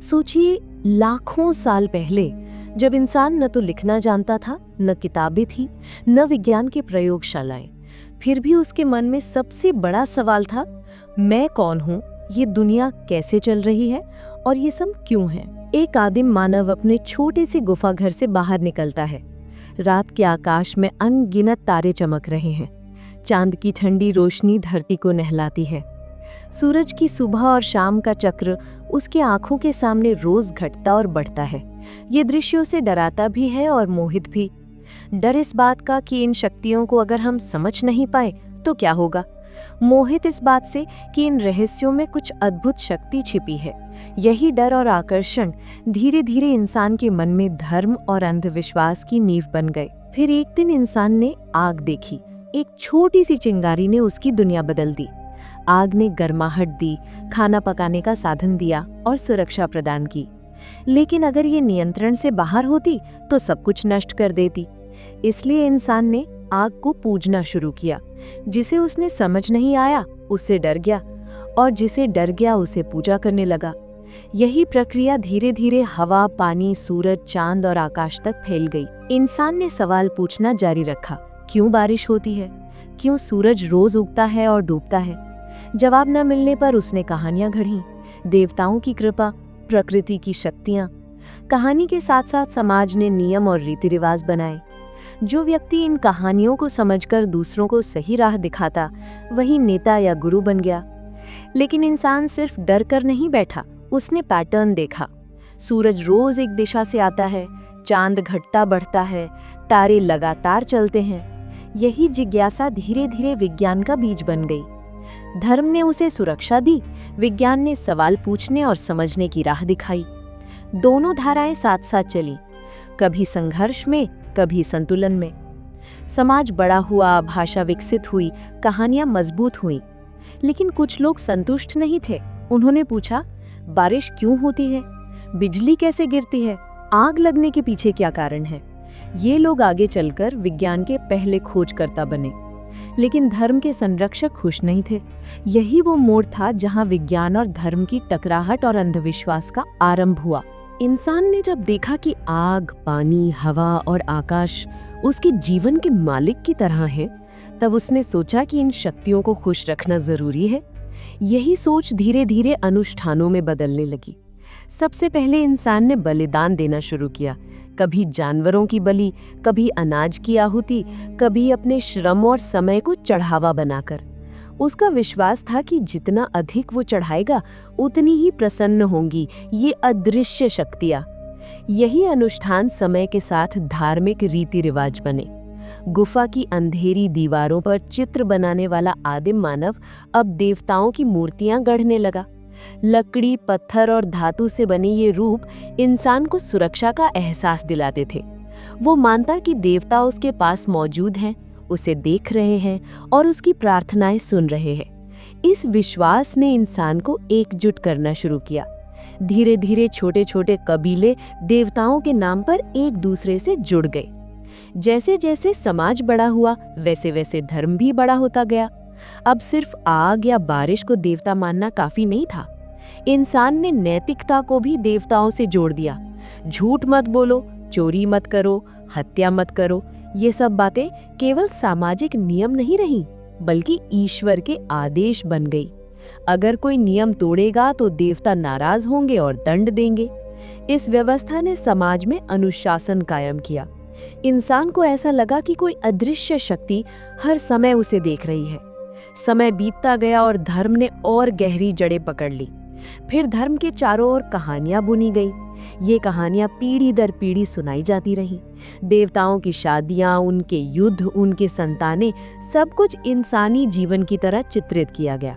सोचिए, लाखों साल पहले जब इंसान न तो लिखना जानता था, न किताबें थी, न विज्ञान की प्रयोगशालाएं, फिर भी उसके मन में सबसे बड़ा सवाल था, मैं कौन हूँ, ये दुनिया कैसे चल रही है और ये सब क्यों है। एक आदिम मानव अपने छोटे से गुफा घर से बाहर निकलता है। रात के आकाश में अनगिनत तारे चमक रहे हैं। चांद की ठंडी रोशनी धरती को नहलाती है। सूरज की सुबह और शाम का चक्र उसके आंखों के सामने रोज घटता और बढ़ता है। ये दृश्य उसे डराता भी है और मोहित भी। डर इस बात का कि इन शक्तियों को अगर हम समझ नहीं पाए तो क्या होगा। मोहित इस बात से कि इन रहस्यों में कुछ अद्भुत शक्ति छिपी है। यही डर और आकर्षण धीरे धीरे इंसान के मन में धर्म और अंधविश्वास की नींव बन गए। फिर एक दिन इंसान ने आग देखी। एक छोटी सी चिंगारी ने उसकी दुनिया बदल दी। आग ने गर्माहट दी, खाना पकाने का साधन दिया और सुरक्षा प्रदान की। लेकिन अगर ये नियंत्रण से बाहर होती तो सब कुछ नष्ट कर देती। इसलिए इंसान ने आग को पूजना शुरू किया। जिसे उसने समझ नहीं आया उससे डर गया, और जिसे डर गया उसे पूजा करने लगा। यही प्रक्रिया धीरे धीरे हवा, पानी, सूरज, चांद और आकाश तक फैल गई। इंसान ने सवाल पूछना जारी रखा, क्यों बारिश होती है, क्यों सूरज रोज उगता है और डूबता है। जवाब न मिलने पर उसने कहानियां गढ़ीं, देवताओं की कृपा, प्रकृति की शक्तियां। कहानी के साथ साथ समाज ने नियम और रीति रिवाज बनाए। जो व्यक्ति इन कहानियों को समझकर दूसरों को सही राह दिखाता, वही नेता या गुरु बन गया। लेकिन इंसान सिर्फ डर कर नहीं बैठा, उसने पैटर्न देखा। सूरज रोज एक दिशा से आता है, चांद घटता बढ़ता है, तारे लगातार चलते हैं। यही जिज्ञासा धीरे धीरे विज्ञान का बीज बन गई। धर्म ने उसे सुरक्षा दी, विज्ञान ने सवाल पूछने और समझने की राह दिखाई। दोनों धाराएं साथ साथ चली, कभी संघर्ष में, कभी संतुलन में। समाज बड़ा हुआ, भाषा विकसित हुई, कहानियां मजबूत हुई। लेकिन कुछ लोग संतुष्ट नहीं थे। उन्होंने पूछा, बारिश क्यों होती है, बिजली कैसे गिरती है, आग लगने के पीछे क्या कारण है। ये लोग आगे चलकर विज्ञान के पहले खोजकर्ता बने। लेकिन धर्म के संरक्षक खुश नहीं थे। यही वो मोड़ था जहां विज्ञान और धर्म की टकराहट और अंधविश्वास का आरंभ हुआ। इंसान ने जब देखा कि आग, पानी, हवा और आकाश उसके जीवन के मालिक की तरह हैं, तब उसने सोचा कि इन शक्तियों को खुश रखना जरूरी है। यही सोच धीरे धीरे अनुष्ठानों में बदलने लगी। सबसे पहले इंसान ने बलिदान देना शुरू किया। कभी जानवरों की बलि, कभी अनाज की आहुति, कभी अपने श्रम और समय को चढ़ावा बनाकर। उसका विश्वास था कि जितना अधिक वो चढ़ाएगा उतनी ही प्रसन्न होंगी ये अदृश्य शक्तियां। यही अनुष्ठान समय के साथ धार्मिक रीति रिवाज बने। गुफा की अंधेरी दीवारों पर चित्र बनाने वाला आदिम मानव अब देवताओं की मूर्तियां गढ़ने लगा। लकड़ी, पत्थर और धातु से बने ये रूप इंसान को सुरक्षा का एहसास दिलाते थे। वो मानता कि देवता उसके पास मौजूद हैं, उसे देख रहे हैं और उसकी प्रार्थनाएं सुन रहे हैं। इस विश्वास ने इंसान को एकजुट करना शुरू किया। धीरे धीरे छोटे छोटे कबीले देवताओं के नाम पर एक दूसरे से जुड़ गए। जैसे जैसे समाज बड़ा हुआ, वैसे वैसे धर्म भी बड़ा होता गया। अब सिर्फ आग या बारिश को देवता मानना काफी नहीं था। इंसान ने नैतिकता को भी देवताओं से जोड़ दिया। झूठ मत बोलो, चोरी मत करो, हत्या मत करो, ये सब बातें केवल सामाजिक नियम नहीं रहीं, बल्कि ईश्वर के आदेश बन गई। अगर कोई नियम तोड़ेगा तो देवता नाराज होंगे और दंड देंगे। इस व्यवस्था ने समाज में अनुशासन कायम किया। इंसान को ऐसा लगा कि कोई अदृश्य शक्ति हर समय उसे देख रही है। समय बीतता गया और धर्म ने और गहरी जड़ें पकड़ ली। फिर धर्म के चारों ओर कहानियां बुनी गई। ये कहानियां पीढ़ी दर पीढ़ी सुनाई जाती रहीं। देवताओं की शादियां, उनके युद्ध, उनके संतानें, सब कुछ इंसानी जीवन की तरह चित्रित किया गया।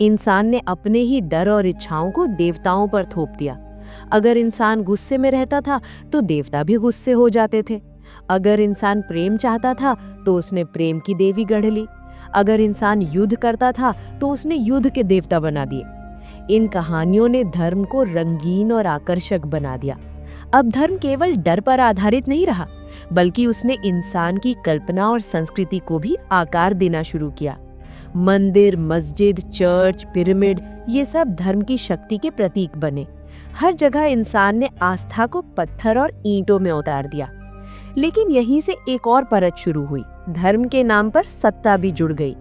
इंसान ने अपने ही डर और इच्छाओं को देवताओं पर थोप दिया। अगर इंसान गुस्से में रहता था तो देवता भी गुस्से हो जाते थे। अगर इंसान प्रेम चाहता था तो उसने प्रेम की देवी गढ़ ली। अगर इंसान युद्ध करता था तो उसने युद्ध के देवता बना दिए। इन कहानियों ने धर्म को रंगीन और आकर्षक बना दिया। अब धर्म केवल डर पर आधारित नहीं रहा, बल्कि उसने इंसान की कल्पना और संस्कृति को भी आकार देना शुरू किया। मंदिर, मस्जिद, चर्च, पिरामिड, ये सब धर्म की शक्ति के प्रतीक बने। हर जगह इंसान ने आस्था को पत्थर और ईंटों में उतार दिया। लेकिन यहीं से एक और परत शुरू हुई। धर्म के नाम पर सत्ता भी जुड़ गई।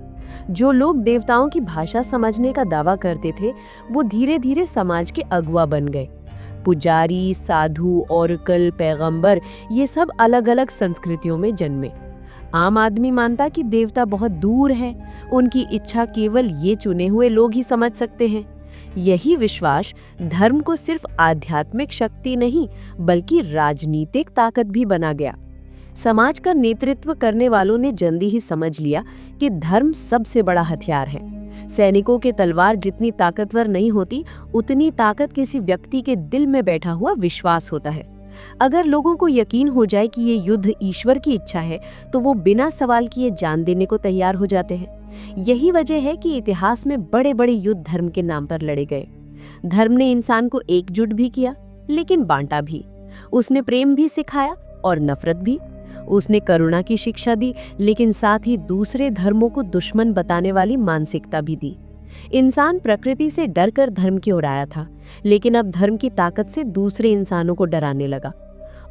जो लोग देवताओं की भाषा समझने का दावा करते थे, वो धीरे धीरे समाज के अगुवा बन गए। पुजारी, साधु, ओरेकल, पैगंबर, ये सब अलग अलग संस्कृतियों में जन्मे। आम आदमी मानता कि देवता बहुत दूर हैं, उनकी इच्छा केवल ये चुने हुए लोग ही समझ सकते हैं। यही विश्वास धर्म को सिर्फ आध्यात्मिक शक्ति नहीं, बल्कि राजनीतिक ताकत भी बना गया। समाज का नेतृत्व करने वालों ने जल्दी ही समझ लिया कि धर्म सबसे बड़ा हथियार है। सैनिकों के तलवार जितनी ताकतवर नहीं होती, उतनी ताकत किसी व्यक्ति के दिल में बैठा हुआ विश्वास होता है। अगर लोगों को यकीन हो जाए कि ये युद्ध ईश्वर की इच्छा है, तो वो बिना सवाल किए जान देने को तैयार हो जाते हैं। यही वजह है कि इतिहास में बड़े बड़े युद्ध धर्म के नाम पर लड़े गए। धर्म ने इंसान को एकजुट भी किया, लेकिन बांटा भी। उसने प्रेम भी सिखाया और नफरत भी। उसने करुणा की शिक्षा दी, लेकिन साथ ही दूसरे धर्मों को दुश्मन बताने वाली मानसिकता भी दी। इंसान प्रकृति से डरकर धर्म की ओर आया था, लेकिन अब धर्म की ताकत से दूसरे इंसानों को डराने लगा।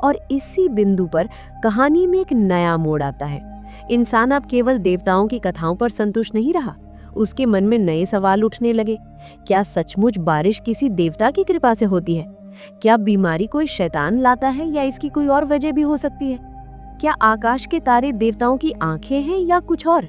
और इसी बिंदु पर कहानी में एक नया मोड़ आता है। इंसान अब केवल देवताओं की कथाओं पर संतुष्ट नहीं रहा। उसके मन में नए सवाल उठने लगे। क्या सचमुच बारिश किसी देवता की कृपा से होती है? क्या बीमारी कोई शैतान लाता है, या इसकी कोई और वजह भी हो सकती है? क्या आकाश के तारे देवताओं की आंखें हैं या कुछ और?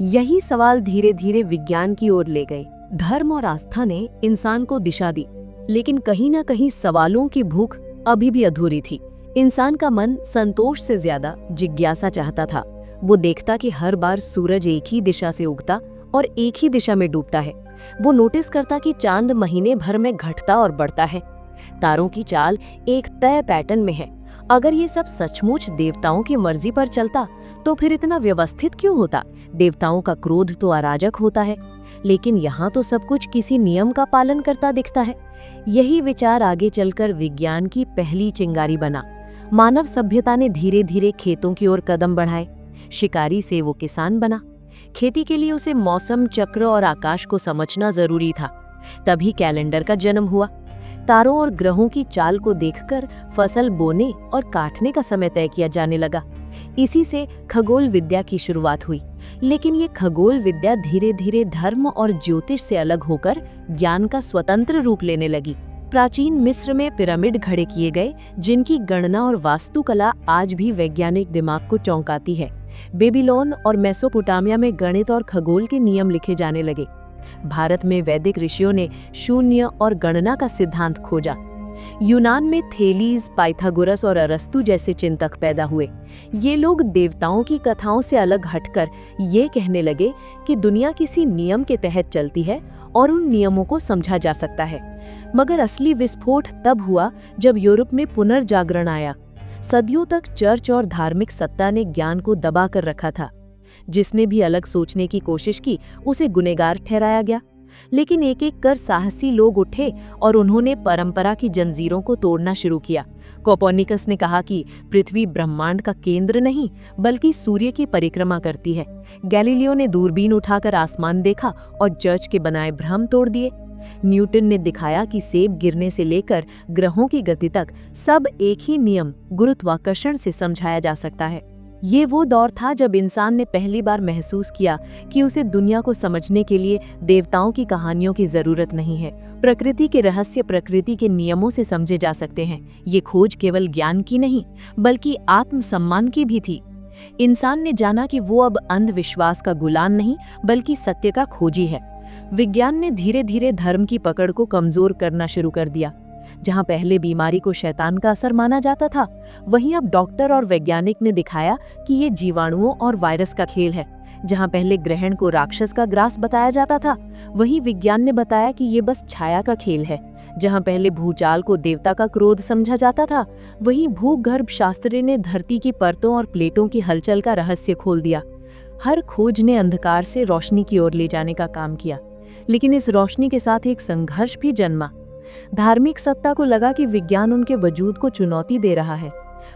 यही सवाल धीरे धीरे विज्ञान की ओर ले गए। धर्म और आस्था ने इंसान को दिशा दी, लेकिन कहीं ना कहीं सवालों की भूख अभी भी अधूरी थी। इंसान का मन संतोष से ज्यादा जिज्ञासा चाहता था। वो देखता कि हर बार सूरज एक ही दिशा से उगता और एक ही दिशा में डूबता है। वो नोटिस करता कि चांद महीने भर में घटता और बढ़ता है। तारों की चाल एक तय पैटर्न में है। अगर ये सब सचमुच देवताओं की मर्जी पर चलता, तो फिर इतना व्यवस्थित क्यों होता? देवताओं का क्रोध तो अराजक होता है, लेकिन यहाँ तो सब कुछ किसी नियम का पालन करता दिखता है। यही विचार आगे चलकर विज्ञान की पहली चिंगारी बना। मानव सभ्यता ने धीरे धीरे खेतों की ओर कदम बढ़ाए। शिकारी से वो किसान बना। खेती के लिए उसे मौसम, चक्र और आकाश को समझना जरूरी था। तभी कैलेंडर का जन्म हुआ। तारों और ग्रहों की चाल को देखकर फसल बोने और काटने का समय तय किया जाने लगा। इसी से खगोल विद्या की शुरुआत हुई। लेकिन ये खगोल विद्या धीरे धीरे धर्म और ज्योतिष से अलग होकर ज्ञान का स्वतंत्र रूप लेने लगी। प्राचीन मिस्र में पिरामिड खड़े किए गए, जिनकी गणना और वास्तुकला आज भी वैज्ञानिक दिमाग को चौंकाती है। बेबीलोन और मेसोपोटामिया में गणित और खगोल के नियम लिखे जाने लगे। भारत में वैदिक ऋषियों ने शून्य और गणना का सिद्धांत खोजा। यूनान में थेलीज, पाइथागोरस और अरस्तु जैसे चिंतक पैदा हुए। ये लोग देवताओं की कथाओं से अलग हटकर ये कहने लगे कि दुनिया किसी नियम के तहत चलती है और उन नियमों को समझा जा सकता है। मगर असली विस्फोट तब हुआ जब यूरोप में पुनर्जागरण आया। सदियों तक चर्च और धार्मिक सत्ता ने ज्ञान को दबा कर रखा था। जिसने भी अलग सोचने की कोशिश की, उसे गुनहगार ठहराया गया। लेकिन एक एक कर साहसी लोग उठे और उन्होंने परंपरा की जंजीरों को तोड़ना शुरू किया। कोपर्निकस ने कहा कि पृथ्वी ब्रह्मांड का केंद्र नहीं, बल्कि सूर्य की परिक्रमा करती है। गैलीलियो ने दूरबीन उठाकर आसमान देखा और चर्च के बनाए भ्रम तोड़ दिए। न्यूटन ने दिखाया कि सेब गिरने से लेकर ग्रहों की गति तक सब एक ही नियम, गुरुत्वाकर्षण से समझाया जा सकता है। ये वो दौर था जब इंसान ने पहली बार महसूस किया कि उसे दुनिया को समझने के लिए देवताओं की कहानियों की जरूरत नहीं है। प्रकृति के रहस्य प्रकृति के नियमों से समझे जा सकते हैं। ये खोज केवल ज्ञान की नहीं, बल्कि आत्मसम्मान की भी थी। इंसान ने जाना कि वो अब अंधविश्वास का गुलाम नहीं, बल्कि सत्य का खोजी है। विज्ञान ने धीरे धीरे धर्म की पकड़ को कमजोर करना शुरू कर दिया। जहां पहले बीमारी को शैतान का असर माना जाता था, वहीं अब डॉक्टर और वैज्ञानिक ने दिखाया कि ये जीवाणुओं और वायरस का खेल है। जहां पहले ग्रहण को राक्षस का ग्रास बताया जाता था, वहीं विज्ञान ने बताया कि ये बस छाया का खेल है। जहां पहले भूचाल को देवता का क्रोध समझा जाता था, वहीं भूगर्भ शास्त्र ने धरती की परतों और प्लेटों की हलचल का रहस्य खोल दिया। हर खोज ने अंधकार से रोशनी की ओर ले जाने का काम किया, लेकिन इस रोशनी के साथ एक संघर्ष भी जन्मा। धार्मिक सत्ता को लगा कि विज्ञान उनके वजूद को चुनौती दे रहा है।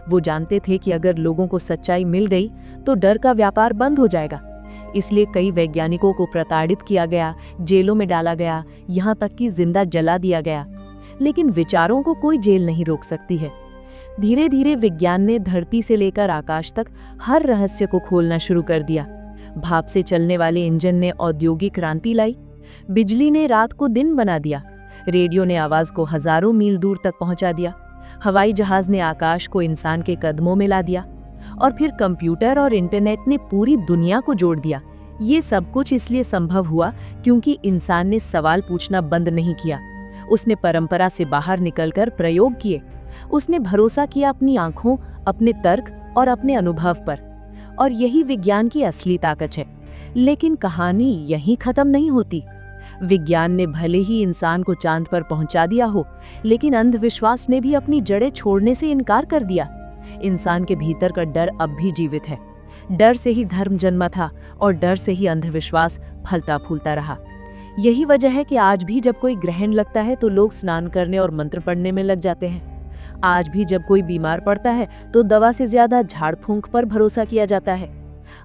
वो जानते थे कि अगर लोगों को सच्चाई मिल गई तो डर का व्यापार बंद हो जाएगा। इसलिए कई वैज्ञानिकों को प्रताड़ित किया गया, जेलों में डाला गया, यहाँ तक कि जिंदा जला दिया गया। लेकिन विचारों को कोई जेल नहीं रोक सकती है। धीरे धीरे विज्ञान ने धरती से लेकर आकाश तक हर रहस्य को खोलना शुरू कर दिया। भाप से चलने वाले इंजन ने औद्योगिक क्रांति लाई, बिजली ने रात को दिन बना दिया, रेडियो ने आवाज को हजारों मील दूर तक पहुंचा दिया, हवाई जहाज ने आकाश को इंसान के कदमों में ला दिया, और फिर कंप्यूटर और इंटरनेट ने पूरी दुनिया को जोड़ दिया। ये सब कुछ इसलिए संभव हुआ क्योंकि इंसान ने सवाल पूछना बंद नहीं किया। उसने परंपरा से बाहर निकलकर प्रयोग किए। उसने भरोसा किया अपनी आंखों, अपने तर्क और अपने अनुभव पर। और यही विज्ञान की असली ताकत है। लेकिन कहानी यहीं खत्म नहीं होती। विज्ञान ने भले ही इंसान को चांद पर पहुंचा दिया हो, लेकिन अंधविश्वास ने भी अपनी जड़ें छोड़ने से इनकार कर दिया। इंसान के भीतर का डर अब भी जीवित है। डर से ही धर्म जन्मा था और डर से ही अंधविश्वास फलता फूलता रहा। यही वजह है कि आज भी जब कोई ग्रहण लगता है तो लोग स्नान करने और मंत्र पढ़ने में लग जाते हैं। आज भी जब कोई बीमार पड़ता है तो दवा से ज्यादा झाड़ फूंक पर भरोसा किया जाता है।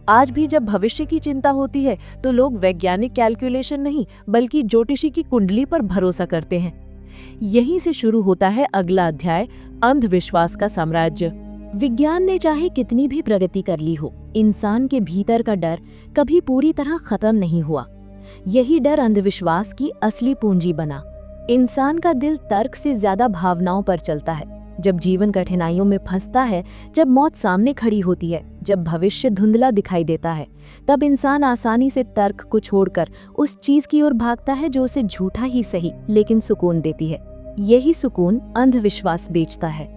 आज भी जब भविष्य की चिंता होती है तो लोग वैज्ञानिक कैलकुलेशन नहीं बल्कि ज्योतिषी की कुंडली पर भरोसा करते हैं। यहीं से शुरू होता है अगला अध्याय, अंधविश्वास का साम्राज्य। विज्ञान ने चाहे कितनी भी प्रगति कर ली हो, इंसान के भीतर का डर कभी पूरी तरह खत्म नहीं हुआ। यही डर अंधविश्वास की असली पूंजी बना। इंसान का दिल तर्क से ज्यादा भावनाओं पर चलता है। जब जीवन कठिनाइयों में फंसता है, जब मौत सामने खड़ी होती है, जब भविष्य धुंधला दिखाई देता है, तब इंसान आसानी से तर्क को छोड़कर उस चीज की ओर भागता है जो उसे झूठा ही सही लेकिन सुकून देती है। यही सुकून अंधविश्वास बेचता है।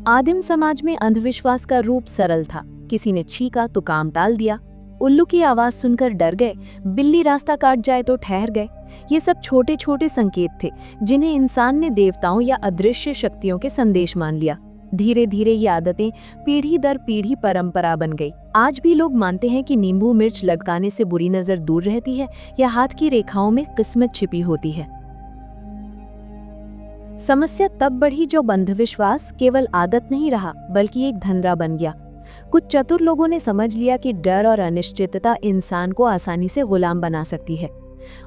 आदिम समाज में अंधविश्वास का रूप सरल था। किसी ने छींका तो काम टाल दिया, उल्लू की आवाज सुनकर डर गए, बिल्ली रास्ता काट जाए तो ठहर गए। ये सब छोटे छोटे संकेत थे जिन्हें इंसान ने देवताओं या अदृश्य शक्तियों के संदेश मान लिया। धीरे धीरे ये आदतें पीढ़ी दर पीढ़ी परंपरा बन गई। आज भी लोग मानते हैं कि नींबू मिर्च लटकाने से बुरी नजर दूर रहती है या हाथ की रेखाओं में किस्मत छिपी होती है। समस्या तब बढ़ी जब अंधविश्वास केवल आदत नहीं रहा बल्कि एक धंधा बन गया। कुछ चतुर लोगों ने समझ लिया कि डर और अनिश्चितता इंसान को आसानी से गुलाम बना सकती है।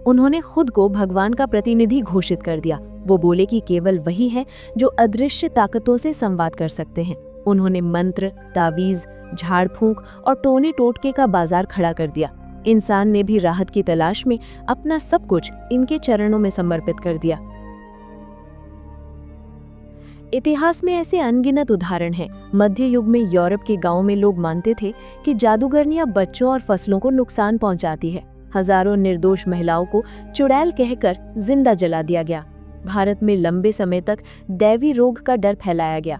उन्होंने खुद को भगवान का प्रतिनिधि घोषित कर दिया। वो बोले कि केवल वही है जो अदृश्य ताकतों से संवाद कर सकते हैं। उन्होंने मंत्र, तावीज, झाड़ फूंक और टोने टोटके का बाजार खड़ा कर दिया। इंसान ने भी राहत की तलाश में अपना सब कुछ इनके चरणों में समर्पित कर दिया। इतिहास में ऐसे अनगिनत उदाहरण हैं। मध्य युग में यूरोप के गांवों में लोग मानते थे कि जादूगरनियां बच्चों और फसलों को नुकसान पहुंचाती है। हजारों निर्दोष महिलाओं को चुड़ैल कहकर जिंदा जला दिया गया। भारत में लंबे समय तक दैवी रोग का डर फैलाया गया।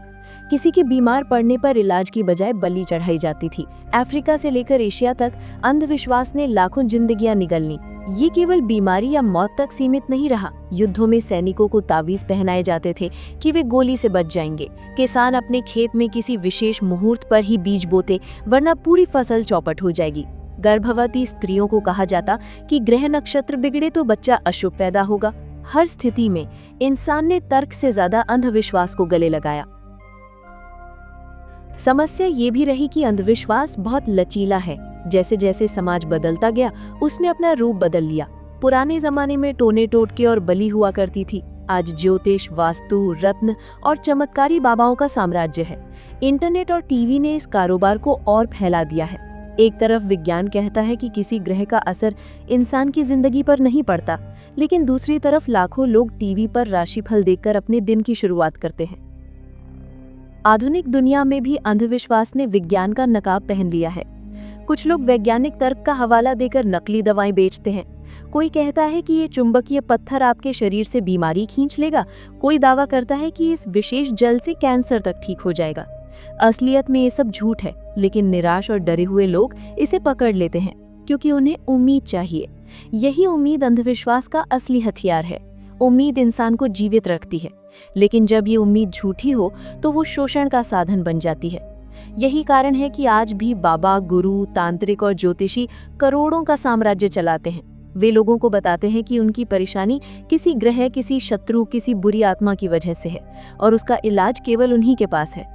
किसी के बीमार पड़ने पर इलाज की बजाय बलि चढ़ाई जाती थी। अफ्रीका से लेकर एशिया तक अंधविश्वास ने लाखों जिंदगियां निगल ली। ये केवल बीमारी या मौत तक सीमित नहीं रहा। युद्धों में सैनिकों को तावीज पहनाए जाते थे कि वे गोली से बच जाएंगे। किसान अपने खेत में किसी विशेष मुहूर्त पर ही बीज बोते, वरना पूरी फसल चौपट हो जाएगी। गर्भवती स्त्रियों को कहा जाता कि ग्रह नक्षत्र बिगड़े तो बच्चा अशुभ पैदा होगा। हर स्थिति में इंसान ने तर्क से ज्यादा अंधविश्वास को गले लगाया। समस्या ये भी रही कि अंधविश्वास बहुत लचीला है। जैसे जैसे समाज बदलता गया, उसने अपना रूप बदल लिया। पुराने जमाने में टोने टोटके और बलि हुआ करती थी। आज ज्योतिष, वास्तु, रत्न और चमत्कारी बाबाओं का साम्राज्य है। इंटरनेट और टीवी ने इस कारोबार को और फैला दिया है। एक तरफ विज्ञान कहता है कि किसी ग्रह का असर इंसान की जिंदगी पर नहीं पड़ता, लेकिन दूसरी तरफ लाखों लोग टीवी पर राशिफल देखकर अपने दिन की शुरुआत करते हैं। आधुनिक दुनिया में भी अंधविश्वास ने विज्ञान का नकाब पहन लिया है। कुछ लोग वैज्ञानिक तर्क का हवाला देकर नकली दवाएं बेचते हैं। कोई कहता है कि ये चुंबकीय पत्थर आपके शरीर से बीमारी खींच लेगा। कोई दावा करता है कि इस विशेष जल से कैंसर तक ठीक हो जाएगा। असलियत में ये सब झूठ है, लेकिन निराश और डरे हुए लोग इसे पकड़ लेते हैं क्योंकि उन्हें उम्मीद चाहिए। यही उम्मीद अंधविश्वास का असली हथियार है। उम्मीद इंसान को जीवित रखती है, लेकिन जब ये उम्मीद झूठी हो तो वो शोषण का साधन बन जाती है। यही कारण है कि आज भी बाबा, गुरु, तांत्रिक और ज्योतिषी करोड़ों का साम्राज्य चलाते हैं। वे लोगों को बताते हैं कि उनकी परेशानी किसी ग्रह, किसी शत्रु, किसी बुरी आत्मा की वजह से है और उसका इलाज केवल उन्हीं के पास है।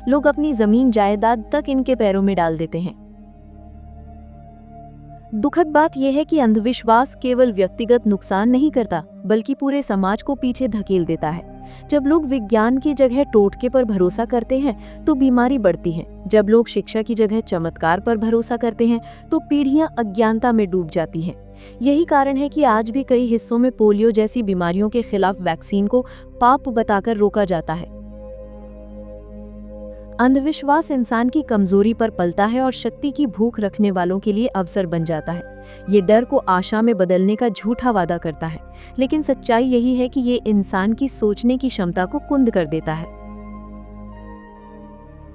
लोग अपनी जमीन जायदाद तक इनके पैरों में डाल देते हैं। दुखद बात यह है कि अंधविश्वास केवल व्यक्तिगत नुकसान नहीं करता, बल्कि पूरे समाज को पीछे धकेल देता है। जब लोग विज्ञान की जगह टोटके पर भरोसा करते हैं तो बीमारी बढ़ती है। जब लोग शिक्षा की जगह चमत्कार पर भरोसा करते हैं तो पीढ़ियां अज्ञानता में डूब जाती हैं। यही कारण है कि आज भी कई हिस्सों में पोलियो जैसी बीमारियों के खिलाफ वैक्सीन को पाप बताकर रोका जाता है। अंधविश्वास इंसान की कमजोरी पर पलता है और शक्ति की भूख रखने वालों के लिए अवसर बन जाता है। ये डर को आशा में बदलने का झूठा वादा करता है, लेकिन सच्चाई यही है कि ये इंसान की सोचने की क्षमता को कुंद कर देता है।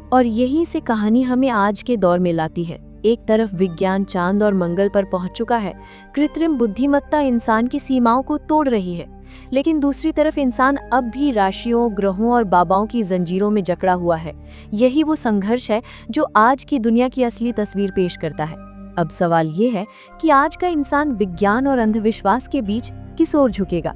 और यहीं से कहानी हमें आज के दौर में लाती है। एक तरफ विज्ञान चांद और मंगल पर पहुंच चुका है, कृत्रिम बुद्धिमत्ता इंसान की सीमाओं को तोड़ रही है, लेकिन दूसरी तरफ इंसान अब भी राशियों, ग्रहों और बाबाओं की जंजीरों में जकड़ा हुआ है। यही वो संघर्ष है जो आज की दुनिया की असली तस्वीर पेश करता है। अब सवाल ये है कि आज का इंसान विज्ञान और अंधविश्वास के बीच किस ओर झुकेगा?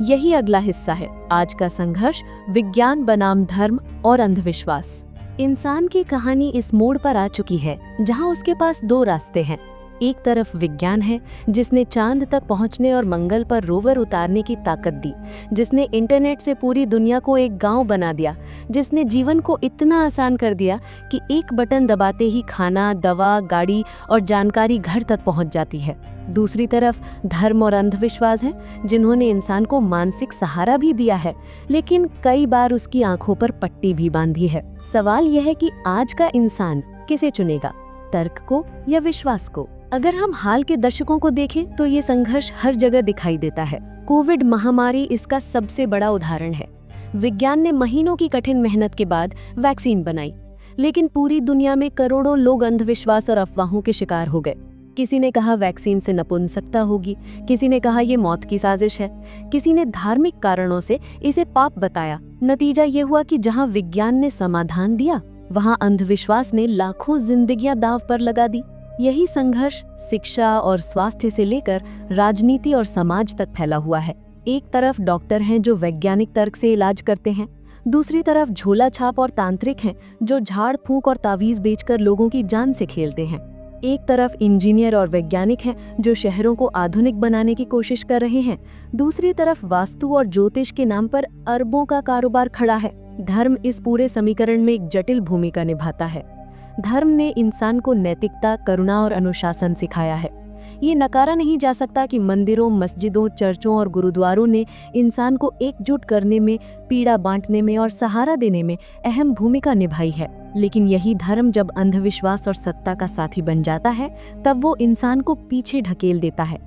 यही अगला हिस्सा है, आज का संघर्ष विज्ञान बनाम धर्म और अंधविश्वास। इंसान की कहानी इस मोड़ पर आ चुकी है जहां उसके पास दो रास्ते हैं। एक तरफ विज्ञान है जिसने चांद तक पहुंचने और मंगल पर रोवर उतारने की ताकत दी, जिसने इंटरनेट से पूरी दुनिया को एक गांव बना दिया, जिसने जीवन को इतना आसान कर दिया कि एक बटन दबाते ही खाना, दवा, गाड़ी और जानकारी घर तक पहुंच जाती है। दूसरी तरफ धर्म और अंधविश्वास हैं जिन्होंने इंसान को मानसिक सहारा भी दिया है, लेकिन कई बार उसकी आंखों पर पट्टी भी बांधी है। सवाल यह है कि आज का इंसान किसे चुनेगा, तर्क को या विश्वास को? अगर हम हाल के दशकों को देखें तो ये संघर्ष हर जगह दिखाई देता है। कोविड महामारी इसका सबसे बड़ा उदाहरण है। विज्ञान ने महीनों की कठिन मेहनत के बाद वैक्सीन बनाई, लेकिन पूरी दुनिया में करोड़ों लोग अंधविश्वास और अफवाहों के शिकार हो गए। किसी ने कहा वैक्सीन से नपुंसकता होगी, किसी ने कहा ये मौत की साजिश है, किसी ने धार्मिक कारणों से इसे पाप बताया। नतीजा ये हुआ कि जहां विज्ञान ने समाधान दिया, वहां अंधविश्वास ने लाखों जिंदगियां दांव पर लगा दी। यही संघर्ष शिक्षा और स्वास्थ्य से लेकर राजनीति और समाज तक फैला हुआ है। एक तरफ डॉक्टर हैं जो वैज्ञानिक तर्क से इलाज करते हैं, दूसरी तरफ झोला छाप और तांत्रिक हैं जो झाड़ फूंक और तावीज बेचकर लोगों की जान से खेलते हैं। एक तरफ इंजीनियर और वैज्ञानिक हैं जो शहरों को आधुनिक बनाने की कोशिश कर रहे हैं, दूसरी तरफ वास्तु और ज्योतिष के नाम पर अरबों का कारोबार खड़ा है। धर्म इस पूरे समीकरण में एक जटिल भूमिका निभाता है। धर्म ने इंसान को नैतिकता, करुणा और अनुशासन सिखाया है। ये नकारा नहीं जा सकता कि मंदिरों, मस्जिदों, चर्चों और गुरुद्वारों ने इंसान को एकजुट करने में, पीड़ा बांटने में और सहारा देने में अहम भूमिका निभाई है। लेकिन यही धर्म जब अंधविश्वास और सत्ता का साथी बन जाता है, तब वो इंसान को पीछे ढकेल देता है।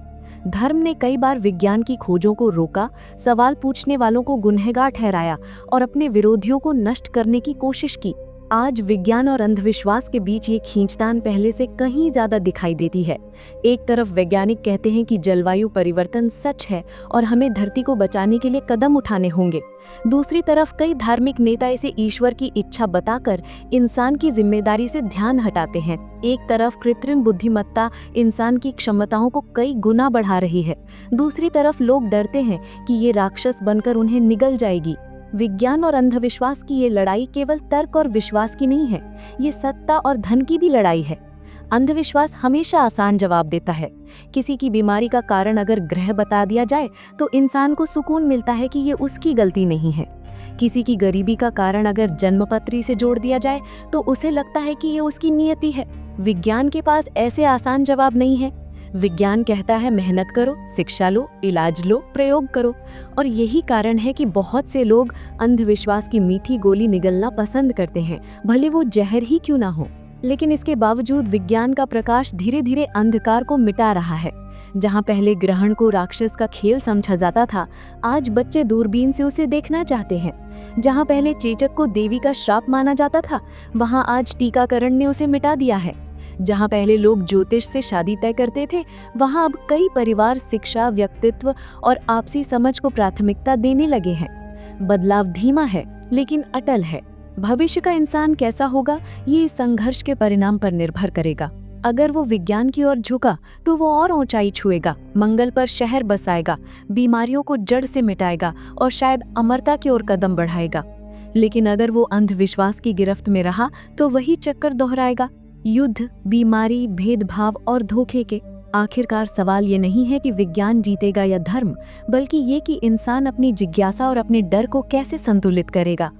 धर्म ने कई बार विज्ञान की खोजों को रोका, सवाल पूछने वालों को गुनहगार ठहराया और अपने विरोधियों को नष्ट करने की कोशिश की। आज विज्ञान और अंधविश्वास के बीच ये खींचतान पहले से कहीं ज्यादा दिखाई देती है। एक तरफ वैज्ञानिक कहते हैं कि जलवायु परिवर्तन सच है और हमें धरती को बचाने के लिए कदम उठाने होंगे। दूसरी तरफ कई धार्मिक नेता इसे ईश्वर की इच्छा बताकर इंसान की जिम्मेदारी से ध्यान हटाते हैं। एक तरफ कृत्रिम बुद्धिमत्ता इंसान की क्षमताओं को कई गुना बढ़ा रही है, दूसरी तरफ लोग डरते हैं कि ये राक्षस बनकर उन्हें निगल जाएगी। विज्ञान और अंधविश्वास की ये लड़ाई केवल तर्क और विश्वास की नहीं है, ये सत्ता और धन की भी लड़ाई है। अंधविश्वास हमेशा आसान जवाब देता है। किसी की बीमारी का कारण अगर ग्रह बता दिया जाए तो इंसान को सुकून मिलता है कि ये उसकी गलती नहीं है। किसी की गरीबी का कारण अगर जन्मपत्री से जोड़ दिया जाए तो उसे लगता है कि ये उसकी नियति है। विज्ञान के पास ऐसे आसान जवाब नहीं है। विज्ञान कहता है मेहनत करो, शिक्षा लो, इलाज लो, प्रयोग करो। और यही कारण है कि बहुत से लोग अंधविश्वास की मीठी गोली निगलना पसंद करते हैं, भले वो जहर ही क्यों ना हो। लेकिन इसके बावजूद विज्ञान का प्रकाश धीरे धीरे अंधकार को मिटा रहा है। जहां पहले ग्रहण को राक्षस का खेल समझा जाता था, आज बच्चे दूरबीन से उसे देखना चाहते हैं। जहां पहले चेचक को देवी का श्राप माना जाता था, वहां आज टीकाकरण ने उसे मिटा दिया है। जहां पहले लोग ज्योतिष से शादी तय करते थे, वहां अब कई परिवार शिक्षा, व्यक्तित्व और आपसी समझ को प्राथमिकता देने लगे हैं। बदलाव धीमा है लेकिन अटल है। भविष्य का इंसान कैसा होगा, ये इस संघर्ष के परिणाम पर निर्भर करेगा। अगर वो विज्ञान की ओर झुका तो वो और ऊंचाई छुएगा, मंगल पर शहर बसाएगा, बीमारियों को जड़ से मिटाएगा और शायद अमरता की ओर कदम बढ़ाएगा। लेकिन अगर वो अंधविश्वास की गिरफ्त में रहा तो वही चक्कर दोहराएगा, युद्ध, बीमारी, भेदभाव और धोखे के। आखिरकार सवाल ये नहीं है कि विज्ञान जीतेगा या धर्म, बल्कि ये कि इंसान अपनी जिज्ञासा और अपने डर को कैसे संतुलित करेगा।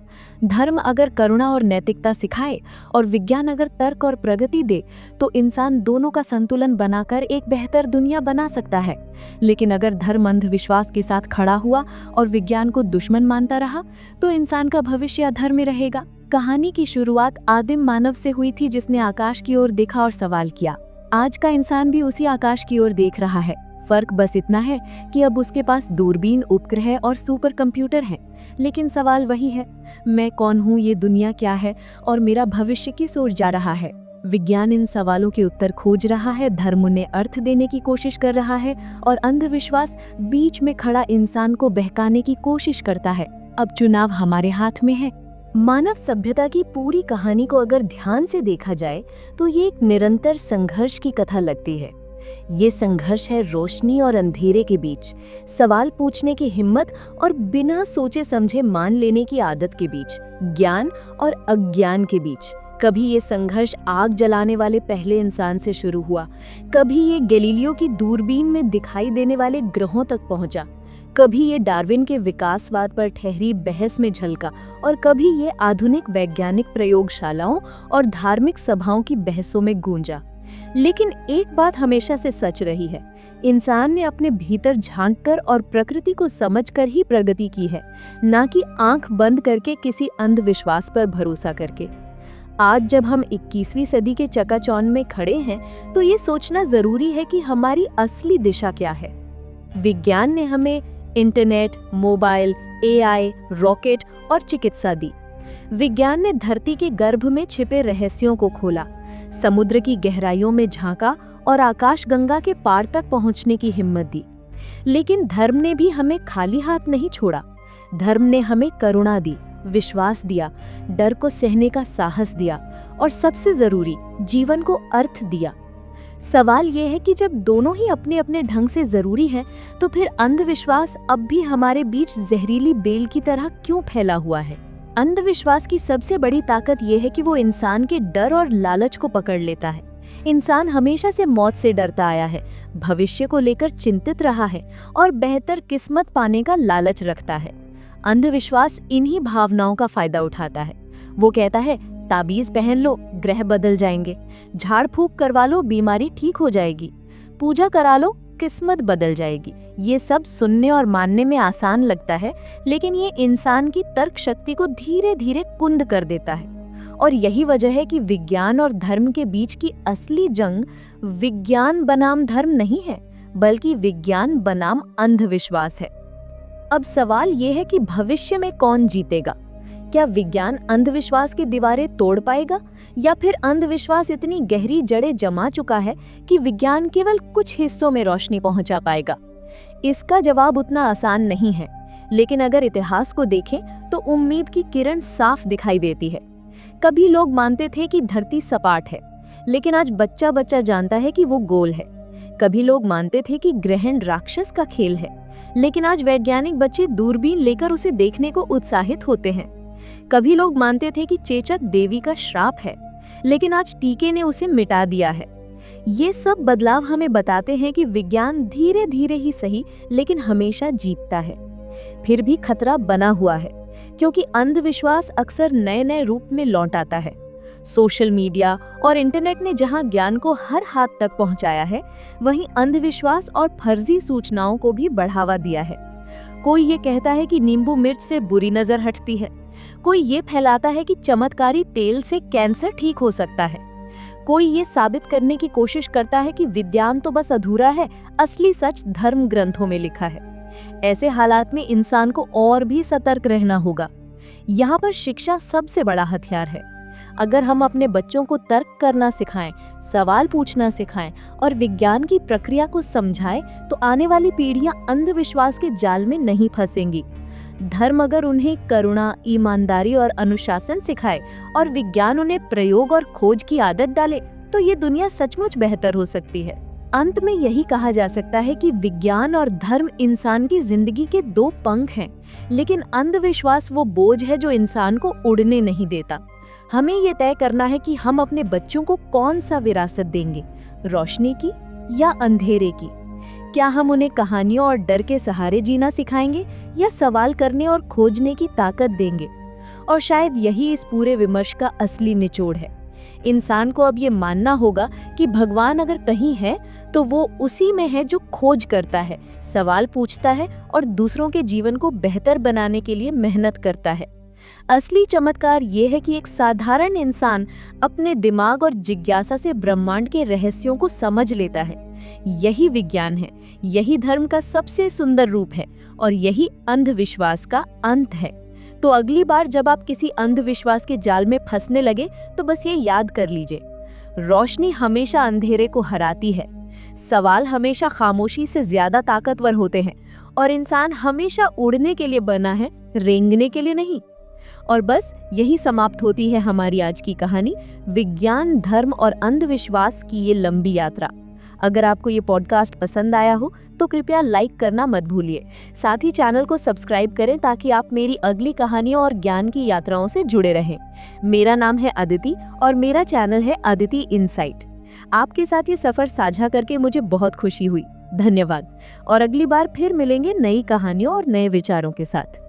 धर्म अगर करुणा और नैतिकता सिखाए और विज्ञान अगर तर्क और प्रगति दे, तो इंसान दोनों का संतुलन बनाकर एक बेहतर दुनिया बना सकता है। लेकिन अगर धर्म अंधविश्वास के साथ खड़ा हुआ और विज्ञान को दुश्मन मानता रहा, तो इंसान का भविष्य अधर्म में रहेगा। कहानी की शुरुआत आदिम मानव से हुई थी, जिसने आकाश की ओर देखा और सवाल किया। आज का इंसान भी उसी आकाश की ओर देख रहा है। फर्क बस इतना है कि अब उसके पास दूरबीन, उपग्रह और सुपर कंप्यूटर हैं। लेकिन सवाल वही है, मैं कौन हूँ, ये दुनिया क्या है और मेरा भविष्य किस ओर जा रहा है। विज्ञान इन सवालों के उत्तर खोज रहा है, धर्म उन्हें अर्थ देने की कोशिश कर रहा है और अंधविश्वास बीच में खड़ा इंसान को बहकाने की कोशिश करता है। अब चुनाव हमारे हाथ में है। मानव सभ्यता की पूरी कहानी को अगर ध्यान से देखा जाए तो ये एक निरंतर संघर्ष की कथा लगती है। ये संघर्ष है रोशनी और अंधेरे के बीच, सवाल पूछने की हिम्मत और बिना सोचे समझे मान लेने की आदत के बीच, ज्ञान और अज्ञान के बीच। कभी ये संघर्ष आग जलाने वाले पहले इंसान से शुरू हुआ, कभी ये गैलीलियो की दूरबीन में दिखाई देने वाले ग्रहों तक पहुंचा, कभी ये डार्विन के विकासवाद पर ठहरी बहस में झलका और कभी ये आधुनिक वैज्ञानिक प्रयोगशालाओं और धार्मिक सभाओं की बहसों में गूंजा। लेकिन एक बात हमेशा से सच रही है, इंसान ने अपने भीतर झांककर और प्रकृति को समझकर ही प्रगति की है, ना कि आंख बंद करके किसी अंधविश्वास पर भरोसा करके। आज जब हम 21वीं सदी के चकाचौंध में खड़े हैं, तो ये सोचना जरूरी है कि हमारी असली दिशा क्या है। विज्ञान ने हमें इंटरनेट, मोबाइल, एआई, रॉकेट और चिकित्सा दी। विज्ञान ने धरती के गर्भ में छिपे रहस्यों को खोला, समुद्र की गहराइयों में झांका और आकाशगंगा के पार तक पहुंचने की हिम्मत दी। लेकिन धर्म ने भी हमें खाली हाथ नहीं छोड़ा। धर्म ने हमें करुणा दी, विश्वास दिया, डर को सहने का साहस दिया और सबसे जरूरी, जीवन को अर्थ दिया। सवाल यह है कि जब दोनों ही अपने अपने ढंग से जरूरी हैं, तो फिर अंधविश्वास अब भी हमारे बीच जहरीली बेल की तरह क्यों फैला हुआ है? अंधविश्वास की सबसे बड़ी ताकत यह है कि वो इंसान के डर और लालच को पकड़ लेता है। इंसान हमेशा से मौत से डरता आया है, भविष्य को लेकर चिंतित रहा है और बेहतर किस्मत पाने का लालच रखता है। अंधविश्वास इन्हीं भावनाओं का फायदा उठाता है। वो कहता है, ताबीज पहन लो, ग्रह बदल जाएंगे, झाड़ फूक करवा लो, बीमारी ठीक हो जाएगी, पूजा करा लो, किस्मत बदल जाएगी। ये सब सुनने और मानने में आसान लगता है, लेकिन ये इंसान की तर्क शक्ति को धीरे धीरे कुंद कर देता है। और यही वजह है कि विज्ञान और धर्म के बीच की असली जंग विज्ञान बनाम धर्म नहीं है, बल्कि विज्ञान बनाम अंधविश्वास है। अब सवाल ये है कि भविष्य में कौन जीतेगा? क्या विज्ञान अंधविश्वास की दीवारें तोड़ पाएगा, या फिर अंधविश्वास इतनी गहरी जड़ें जमा चुका है कि विज्ञान केवल कुछ हिस्सों में रोशनी पहुंचा पाएगा? इसका जवाब उतना आसान नहीं है, लेकिन अगर इतिहास को देखें तो उम्मीद की किरण साफ दिखाई देती है। कभी लोग मानते थे कि धरती सपाट है, लेकिन आज बच्चा बच्चा जानता है कि वो गोल है। कभी लोग मानते थे कि ग्रहण राक्षस का खेल है, लेकिन आज वैज्ञानिक बच्चे दूरबीन लेकर उसे देखने को उत्साहित होते हैं। कभी लोग मानते थे कि चेचक देवी का श्राप है, लेकिन आज टीके ने उसे मिटा दिया है। ये सब बदलाव हमें बताते हैं कि विज्ञान धीरे धीरे ही सही, लेकिन हमेशा जीतता है। फिर भी खतरा बना हुआ है, क्योंकि अंधविश्वास अक्सर नए नए रूप में लौट आता है। सोशल मीडिया और इंटरनेट ने जहां ज्ञान को हर हाथ तक पहुंचाया है, वहीं अंधविश्वास और फर्जी सूचनाओं को भी बढ़ावा दिया है। कोई ये कहता है कि नींबू मिर्च से बुरी नजर हटती है, कोई ये फैलाता है कि चमत्कारी तेल से कैंसर ठीक हो सकता है, कोई ये साबित करने की कोशिश करता है कि विज्ञान तो बस अधूरा है, असली सच धर्म ग्रंथों में लिखा है। ऐसे हालात में इंसान को और भी सतर्क रहना होगा। यहाँ पर शिक्षा सबसे बड़ा हथियार है। अगर हम अपने बच्चों को तर्क करना सिखाएं, सवाल पूछना सिखाएं और विज्ञान की प्रक्रिया को समझाएं, तो आने वाली पीढ़ियां अंधविश्वास के जाल में नहीं फंसेंगी। धर्म अगर उन्हें करुणा, ईमानदारी और अनुशासन सिखाए और विज्ञान उन्हें प्रयोग और खोज की आदत डाले, तो ये दुनिया सचमुच बेहतर हो सकती है। अंत में यही कहा जा सकता है कि विज्ञान और धर्म इंसान की जिंदगी के दो पंख हैं, लेकिन अंधविश्वास वो बोझ है जो इंसान को उड़ने नहीं देता। हमें ये तय करना है कि हम अपने बच्चों को कौन सा विरासत देंगे, रोशनी की या अंधेरे की? क्या हम उन्हें कहानियों और डर के सहारे जीना सिखाएंगे या सवाल करने और खोजने की ताकत देंगे? और शायद यही इस पूरे विमर्श का असली निचोड़ है। इंसान को अब ये मानना होगा कि भगवान अगर कहीं है तो वो उसी में है जो खोज करता है, सवाल पूछता है और दूसरों के जीवन को बेहतर बनाने के लिए मेहनत करता है। असली चमत्कार ये है कि एक साधारण इंसान अपने दिमाग और जिज्ञासा से ब्रह्मांड के रहस्यों को समझ लेता है। यही विज्ञान है, यही धर्म का सबसे सुंदर रूप है और यही अंधविश्वास का अंत है। तो अगली बार जब आप किसी अंधविश्वास के जाल में फंसने लगे तो बस ये याद कर लीजिए, रोशनी हमेशा अंधेरे को हराती है, सवाल हमेशा खामोशी से ज्यादा ताकतवर होते हैं और इंसान हमेशा उड़ने के लिए बना है, रेंगने के लिए नहीं। और बस यही समाप्त होती है हमारी आज की कहानी, विज्ञान, धर्म और अंधविश्वास की ये लंबी यात्रा। अगर आपको ये पॉडकास्ट पसंद आया हो तो कृपया लाइक करना मत भूलिए। साथ ही चैनल को सब्सक्राइब करें ताकि आप मेरी अगली कहानियों और ज्ञान की यात्राओं से जुड़े रहें। मेरा नाम है अदिति और मेरा चैनल है अदिति इनसाइट। आपके साथ ये सफर साझा करके मुझे बहुत खुशी हुई। धन्यवाद और अगली बार फिर मिलेंगे नई कहानियों और नए विचारों के साथ।